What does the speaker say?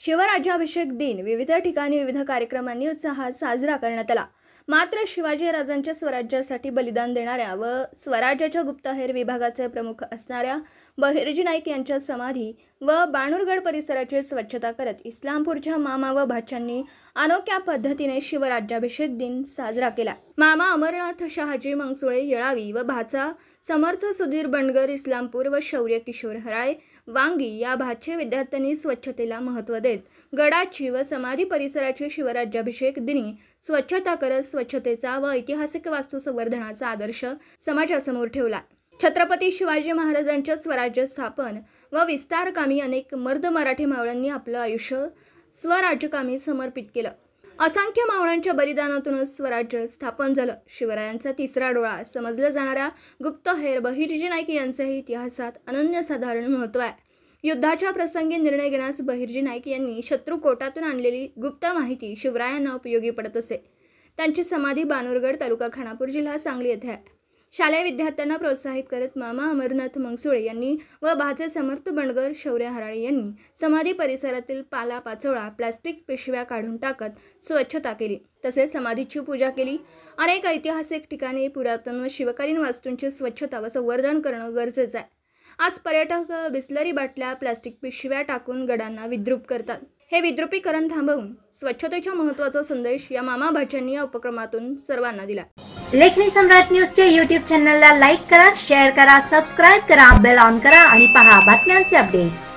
शिवराज्याभिषेक दिन विविध ठिकाणी विविध कार्यक्रमांनी उत्साहात साजरा करण्यात आला। मात्र शिवाजी राजांच्या स्वराज्यासाठी बलिदान देणाऱ्या व स्वराज्याच्या गुप्तहेर विभागाचे प्रमुख असणाऱ्या बहिर्जी नाईक यांच्या समाधी व बाणूरगड परिसराची स्वच्छता करत इस्लामपूरच्या मामा व भाच्यांनी अनोख्या पद्धतीने शिवराज्याभिषेक दिन साजरा केला। मामा अमरनाथ शहाजी मंगसुळे येळावी व भाचा समर्थ सुधीर बंडगर इस्लामपूर व शौर्य किशोर हराळे वांगी या भाचे विद्यार्थ्यांनी स्वच्छतेला महत्त्व देत गडाची व समाधी परिसराची शिवराज्याभिषेक दिनी स्वच्छता करत स्वच्छतेचा व ऐतिहासिक वास्तू संवर्धनाचा आदर्श समाजासमोर ठेवला। छत्रपती शिवाजी महाराजांच्या स्वराज्य स्थापन व विस्तारकामी अनेक मर्द मराठी मावळ्यांनी आपलं आयुष्य स्वराज्यकामी समर्पित केलं। असंख्य मावळ्यांच्या बलिदानातूनच स्वराज्य स्थापन झालं। शिवरायांचा तिसरा डोळा समजल्या जाणाऱ्या गुप्तहेर बहिर्जी नाईक यांचेही इतिहासात अनन्यसाधारण महत्त्व आहे। युद्धाच्या प्रसंगी निर्णय घेण्यास बहिर्जी नाईक यांनी शत्रुकोटातून आणलेली गुप्त माहिती शिवरायांना उपयोगी पडत असे। त्यांची समाधी बाणूरगड तालुका खानापूर जिल्हा सांगली येथे आहे। शालेय विद्यार्थ्यांना प्रोत्साहित करत मामा अमरनाथ मंगसुळे यांनी व भाचे समर्थ बंडगर शौर्य हराळे यांनी समाधी परिसरातील पाला पाचोळा प्लास्टिक पिशव्या काढून टाकत स्वच्छता केली। तसेच समाधीची पूजा केली। अनेक ऐतिहासिक ठिकाणी पुरातन व शिवकालीन वास्तूंची स्वच्छता व संवर्धन करणं गरजेचं आहे। आज पर्यटक बिस्लरी बाटल्या प्लास्टिक पिशव्या टाकून गडांना विद्रूप करतात। हे विद्रुपीकरण थांबवून स्वच्छतेच्या महत्त्वाचा संदेश या मामा भाच्यांनी या उपक्रमातून सर्वांना दिला। लेखनी सम्राट न्यूजच्या यूट्यूब चॅनलला लाईक करा, शेअर करा, सबस्क्राइब करा, बेल ऑन करा आणि पहा बातम्यांचे अपडेट्स।